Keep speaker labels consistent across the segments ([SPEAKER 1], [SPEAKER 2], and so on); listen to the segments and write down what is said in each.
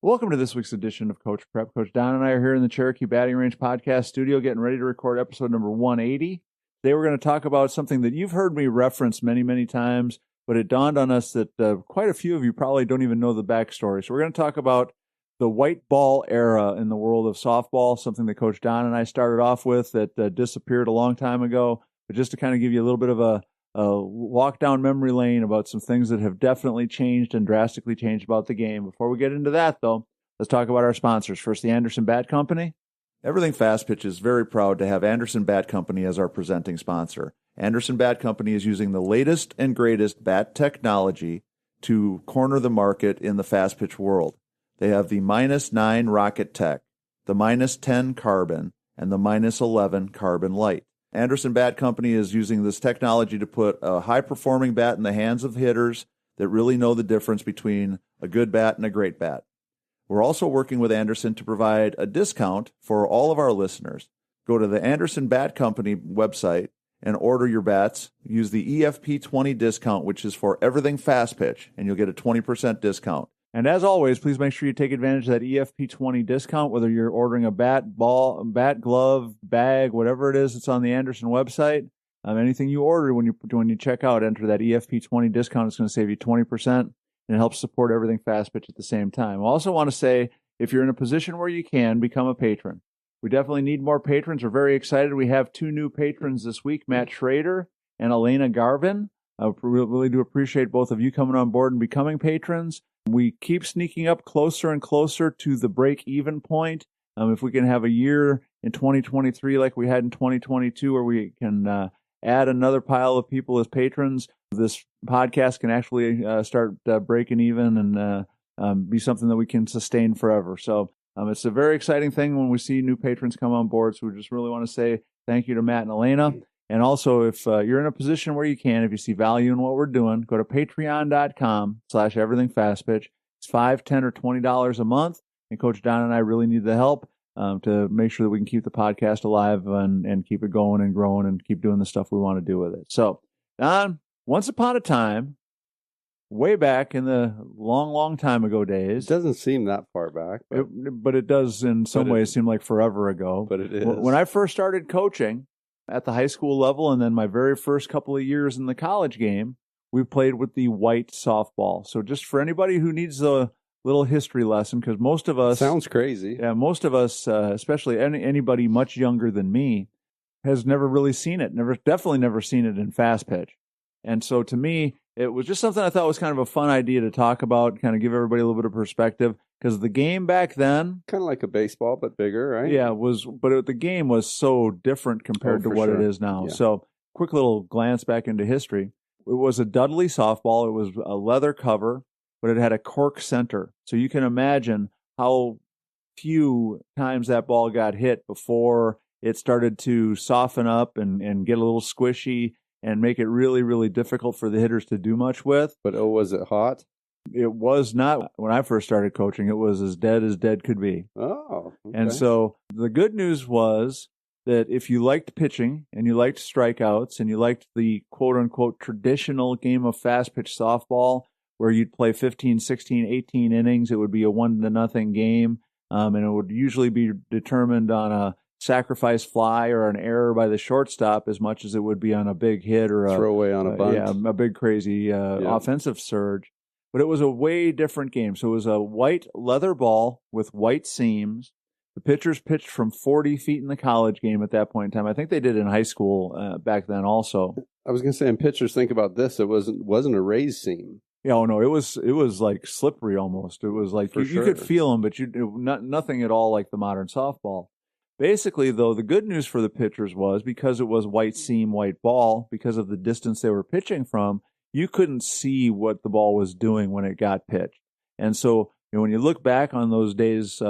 [SPEAKER 1] Welcome to this week's edition of Coach Prep. Coach Don and I are here in the Cherokee Batting Range podcast studio getting ready to record episode number 180. Today we're going to talk about something that you've heard me reference many, many times, but it dawned on us that quite a few of you probably don't even know the backstory. So we're going to talk about the white ball era in the world of softball, something that Coach Don and I started off with that disappeared a long time ago. But just to kind of give you a little bit of a walk down memory lane about some things that have definitely changed and drastically changed about the game. Before we get into that, though, let's talk about our sponsors. First, the Anderson Bat Company. Everything Fast Pitch is very proud to have Anderson Bat Company as our presenting sponsor. Anderson Bat Company is using the latest and greatest bat technology to corner the market in the fast pitch world. They have the -9 Rocket Tech, the -10 Carbon, and the -11 Carbon Light. Anderson Bat Company is using this technology to put a high-performing bat in the hands of hitters that really know the difference between a good bat and a great bat. We're also working with Anderson to provide a discount for all of our listeners. Go to the Anderson Bat Company website and order your bats. Use the EFP20 discount, which is for everything fast pitch, and you'll get a 20% discount. And as always, please make sure you take advantage of that EFP20 discount, whether you're ordering a bat, ball, bat, glove, bag, whatever it is that's on the Anderson website. Anything you order when you check out, enter that EFP20 discount. It's going to save you 20%, and it helps support everything fast pitch at the same time. I also want to say, if you're in a position where you can, become a patron. We definitely need more patrons. We're very excited. We have 2 new patrons this week, Matt Schrader and Elena Garvin. I really do appreciate both of you coming on board and becoming patrons. We keep sneaking up closer and closer to the break-even point. If we can have a year in 2023 like we had in 2022 where we can add another pile of people as patrons, this podcast can actually start breaking even and be something that we can sustain forever. So it's a very exciting thing when we see new patrons come on board. So we just really want to say thank you to Matt and Elena. And also, if you're in a position where you can, if you see value in what we're doing, go to patreon.com/everythingfastpitch. It's $5, $10, or $20 a month. And Coach Don and I really need the help to make sure that we can keep the podcast alive and keep it going and growing and keep doing the stuff we want to do with it. So, Don, once upon a time, way back in the long, long time ago days.
[SPEAKER 2] It doesn't seem that far back.
[SPEAKER 1] But it does in some ways seem like forever ago.
[SPEAKER 2] But it is.
[SPEAKER 1] When I first started coaching at the high school level, and then my very first couple of years in the college game, we played with the white softball. So just for anybody who needs a little history lesson, because most of us...
[SPEAKER 2] Sounds crazy.
[SPEAKER 1] Yeah, most of us, especially anybody much younger than me, has never really seen it. Definitely never seen it in fast pitch. And so to me, it was just something I thought was kind of a fun idea to talk about, kind of give everybody a little bit of perspective. Because the game back then...
[SPEAKER 2] Kind of like a baseball, but bigger, right?
[SPEAKER 1] Yeah, the game was so different compared to what it is now.
[SPEAKER 2] Yeah.
[SPEAKER 1] So, quick little glance back into history. It was a Dudley softball. It was a leather cover, but it had a cork center. So you can imagine how few times that ball got hit before it started to soften up and get a little squishy and make it really, really difficult for the hitters to do much with.
[SPEAKER 2] But was it hot?
[SPEAKER 1] It was not. When I first started coaching, it was as dead could be.
[SPEAKER 2] Oh, okay.
[SPEAKER 1] And so the good news was that if you liked pitching and you liked strikeouts and you liked the quote-unquote traditional game of fast-pitch softball where you'd play 15, 16, 18 innings, it would be a 1-0 game, and it would usually be determined on a sacrifice fly or an error by the shortstop as much as it would be on a big hit or a
[SPEAKER 2] throwaway on a bunt.
[SPEAKER 1] A big crazy offensive surge. But it was a way different game. So it was a white leather ball with white seams. The pitchers pitched from 40 feet in the college game at that point in time. I think they did in high school back then also.
[SPEAKER 2] I was going to say, and pitchers think about this. It wasn't a raised seam.
[SPEAKER 1] Yeah, oh no, it was like slippery almost. It was like you could feel them, but nothing at all like the modern softball. Basically, though, the good news for the pitchers was because it was white seam, white ball, because of the distance they were pitching from, you couldn't see what the ball was doing when it got pitched. And so, when you look back on those days,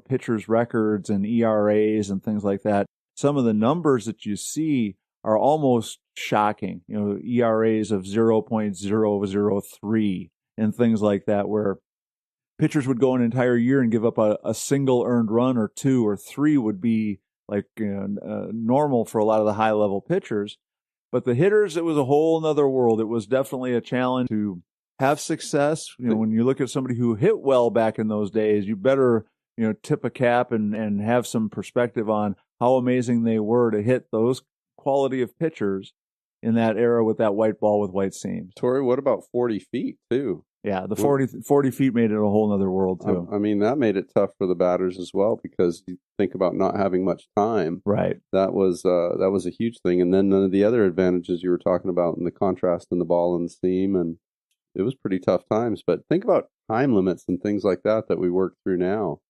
[SPEAKER 1] pitchers' records and ERAs and things like that, some of the numbers that you see are almost shocking. ERAs of 0.003 and things like that, where pitchers would go an entire year and give up a single earned run or 2 or 3 would be like normal for a lot of the high-level pitchers. But the hitters, it was a whole nother world. It was definitely a challenge to have success. When you look at somebody who hit well back in those days, you better, tip a cap and have some perspective on how amazing they were to hit those quality of pitchers in that era with that white ball with white seams.
[SPEAKER 2] Torrey, what about 40 feet too?
[SPEAKER 1] Yeah, the 40 feet made it a whole nother world too.
[SPEAKER 2] I mean, that made it tough for the batters as well, because you think about not having much time.
[SPEAKER 1] Right.
[SPEAKER 2] That was a huge thing. And then none of the other advantages you were talking about, and the contrast in the ball and the seam, and it was pretty tough times. But think about time limits and things like that we work through now.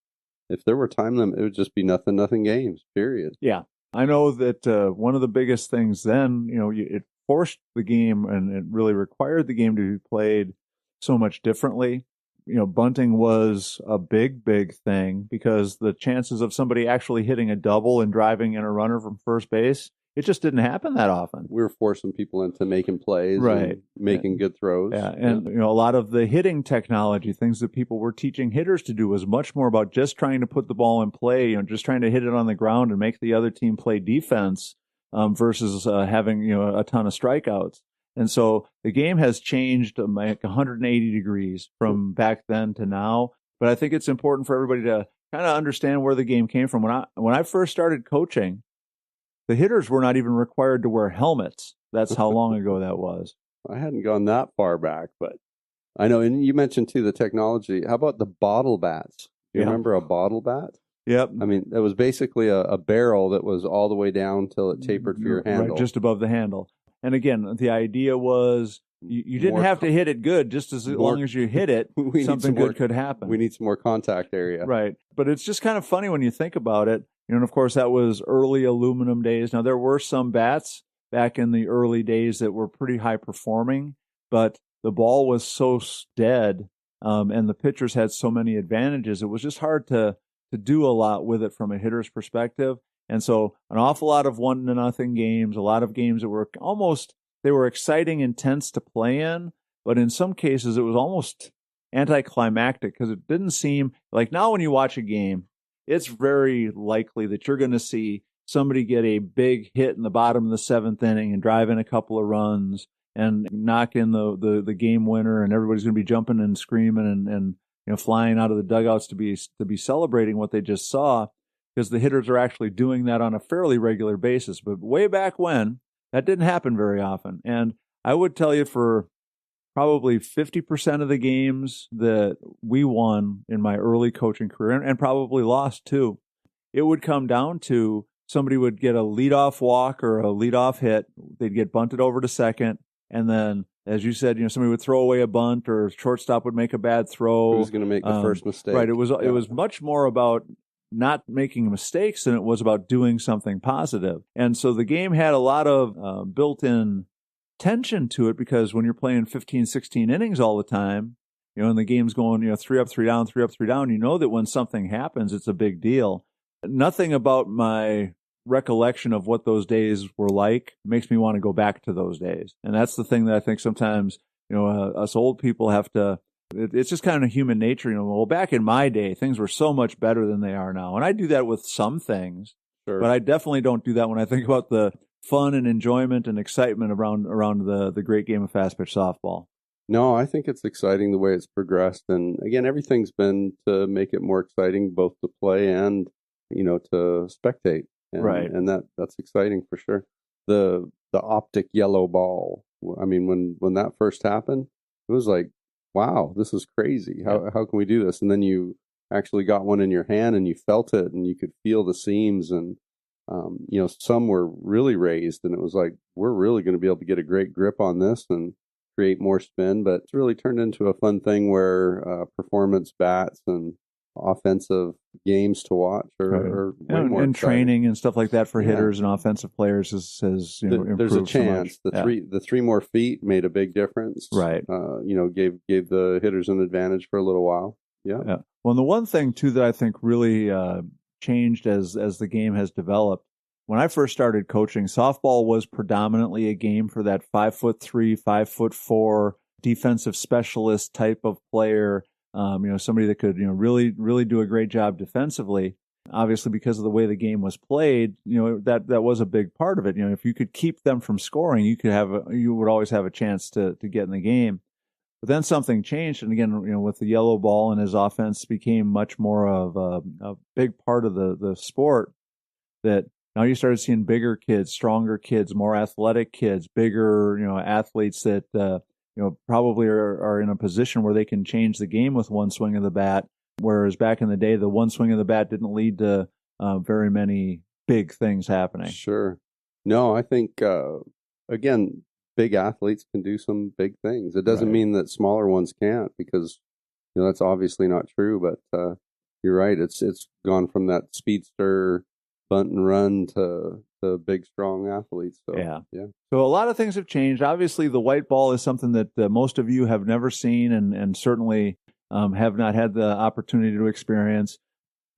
[SPEAKER 2] If there were time limit, it would just be nothing games, period.
[SPEAKER 1] Yeah. I know that one of the biggest things then, it forced the game, and it really required the game to be played so much differently. Bunting was a big thing, because the chances of somebody actually hitting a double and driving in a runner from first base, it just didn't happen that often.
[SPEAKER 2] We were forcing people into making plays,
[SPEAKER 1] right,
[SPEAKER 2] and making good throws.
[SPEAKER 1] Yeah, and a lot of the hitting technology, things that people were teaching hitters to do, was much more about just trying to put the ball in play, just trying to hit it on the ground and make the other team play defense, versus having a ton of strikeouts. And so the game has changed like 180 degrees from back then to now. But I think it's important for everybody to kind of understand where the game came from. When I first started coaching, the hitters were not even required to wear helmets. That's how long ago that was.
[SPEAKER 2] I hadn't gone that far back, but I know. And you mentioned too the technology. How about the bottle bats? Do you remember a bottle bat?
[SPEAKER 1] Yep.
[SPEAKER 2] I mean, it was basically a barrel that was all the way down till it tapered for your handle.
[SPEAKER 1] Right, just above the handle. And again, the idea was you didn't have to hit it good. Just as long as you hit it, something good could happen.
[SPEAKER 2] We need some more contact area.
[SPEAKER 1] Right. But it's just kind of funny when you think about it. And of course, that was early aluminum days. Now, there were some bats back in the early days that were pretty high performing, but the ball was so dead, and the pitchers had so many advantages. It was just hard to do a lot with it from a hitter's perspective. And so an awful lot of 1-0 games, a lot of games that were they were exciting, intense to play in, but in some cases it was almost anticlimactic, because it didn't seem like, now when you watch a game, it's very likely that you're going to see somebody get a big hit in the bottom of the 7th inning and drive in a couple of runs and knock in the game winner, and everybody's going to be jumping and screaming and flying out of the dugouts to be celebrating what they just saw, because the hitters are actually doing that on a fairly regular basis. But way back when, that didn't happen very often. And I would tell you, for probably 50% of the games that we won in my early coaching career, and probably lost too, it would come down to somebody would get a leadoff walk or a leadoff hit. They'd get bunted over to second. And then, as you said, somebody would throw away a bunt, or shortstop would make a bad throw.
[SPEAKER 2] Who's going to make the first mistake?
[SPEAKER 1] Right. It was much more about not making mistakes than it was about doing something positive. And so the game had a lot of built-in tension to it, because when you're playing 15, 16 innings all the time, and the game's going, 3 up, 3 down, 3 up, 3 down, that when something happens, it's a big deal. Nothing about my recollection of what those days were like makes me want to go back to those days. And that's the thing that I think sometimes, us old people have to, it's just kind of human nature. Well, back in my day, things were so much better than they are now. And I do that with some things,
[SPEAKER 2] sure,
[SPEAKER 1] but I definitely don't do that when I think about the fun and enjoyment and excitement around the great game of fast pitch softball.
[SPEAKER 2] No, I think it's exciting the way it's progressed. And again, everything's been to make it more exciting, both to play and, to spectate.
[SPEAKER 1] Right.
[SPEAKER 2] And that's exciting for sure. The optic yellow ball. I mean, when that first happened, it was like, wow, this is crazy. How can we do this? And then you actually got one in your hand and you felt it and you could feel the seams, and some were really raised, and it was like, we're really going to be able to get a great grip on this and create more spin. But it's really turned into a fun thing where performance bats and offensive games to watch are way more
[SPEAKER 1] and
[SPEAKER 2] exciting.
[SPEAKER 1] Training and stuff like that for hitters and offensive players has improved.
[SPEAKER 2] There's a chance
[SPEAKER 1] so
[SPEAKER 2] the three more feet made a big difference.
[SPEAKER 1] Right.
[SPEAKER 2] Gave the hitters an advantage for a little while. Yeah.
[SPEAKER 1] Well, and the one thing too that I think really changed as the game has developed. When I first started coaching, softball was predominantly a game for that 5'3", 5'4" defensive specialist type of player. Somebody that could, really, really do a great job defensively. Obviously, because of the way the game was played, that was a big part of it. If you could keep them from scoring, you would always have a chance to get in the game. But then something changed, and again, with the yellow ball and his offense became much more of a big part of the sport. That now you started seeing bigger kids, stronger kids, more athletic kids, bigger athletes that probably are in a position where they can change the game with one swing of the bat. Whereas back in the day, the one swing of the bat didn't lead to very many big things happening.
[SPEAKER 2] Sure. No, I think again, big athletes can do some big things. It doesn't mean that smaller ones can't, because that's obviously not true. But you're right. It's gone from that speedster bunt and run to big, strong athletes. So, yeah.
[SPEAKER 1] So a lot of things have changed. Obviously, the white ball is something that most of you have never seen, and certainly have not had the opportunity to experience.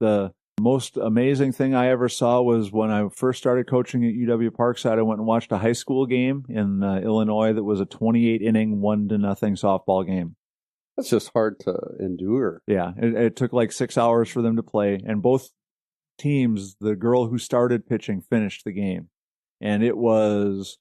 [SPEAKER 1] The most amazing thing I ever saw was when I first started coaching at UW Parkside. I went and watched a high school game in Illinois that was a 28-inning, 1-0 softball game.
[SPEAKER 2] That's just hard to endure.
[SPEAKER 1] Yeah, it took like 6 hours for them to play, and both teams, the girl who started pitching finished the game, and it was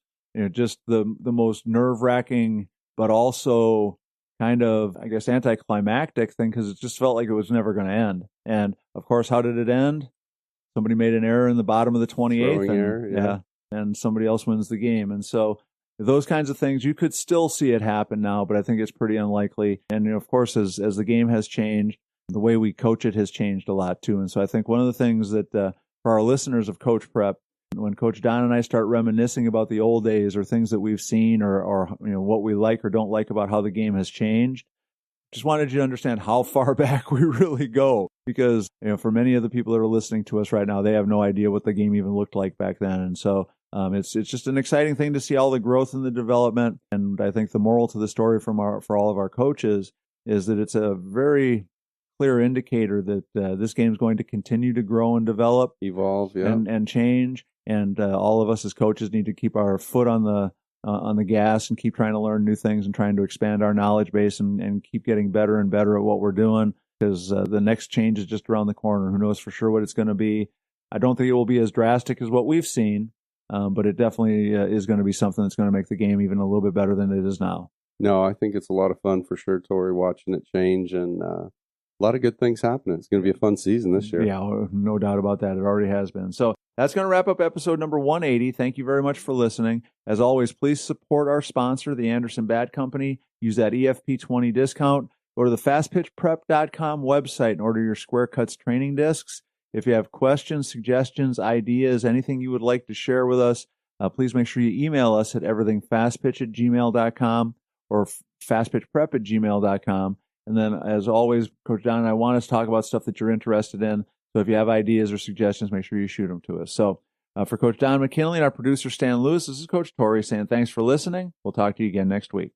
[SPEAKER 1] just the most nerve-wracking, but also kind of, I guess, anticlimactic thing, because it just felt like it was never going to end. And of course, how did it end? Somebody made an error in the bottom of the 28th, and somebody else wins the game. And so those kinds of things, you could still see it happen now, but I think it's pretty unlikely. And of course, as the game has changed, the way we coach it has changed a lot too. And so I think one of the things that for our listeners of Coach Prep, when Coach Don and I start reminiscing about the old days or things that we've seen or what we like or don't like about how the game has changed, just wanted you to understand how far back we really go, because for many of the people that are listening to us right now, they have no idea what the game even looked like back then. And so it's just an exciting thing to see all the growth and the development. And I think the moral to the story for all of our coaches is that it's a very clear indicator that this game is going to continue to grow and develop,
[SPEAKER 2] evolve,
[SPEAKER 1] and change. And all of us as coaches need to keep our foot on the gas and keep trying to learn new things and trying to expand our knowledge base and keep getting better and better at what we're doing, because the next change is just around the corner. Who knows for sure what it's going to be? I don't think it will be as drastic as what we've seen, but it definitely is going to be something that's going to make the game even a little bit better than it is now.
[SPEAKER 2] No, I think it's a lot of fun for sure, Tori, watching it change, and a lot of good things happening. It's going to be a fun season this year.
[SPEAKER 1] Yeah, no doubt about that. It already has been. So that's going to wrap up episode number 180. Thank you very much for listening. As always, please support our sponsor, the Anderson Bat Company. Use that EFP20 discount. Go to the fastpitchprep.com website and order your Square Cuts training discs. If you have questions, suggestions, ideas, anything you would like to share with us, please make sure you email us at everythingfastpitch@gmail.com or fastpitchprep@gmail.com. And then, as always, Coach Don and I want us to talk about stuff that you're interested in. So if you have ideas or suggestions, make sure you shoot them to us. So for Coach Don McKinley and our producer, Stan Lewis, this is Coach Tori saying thanks for listening. We'll talk to you again next week.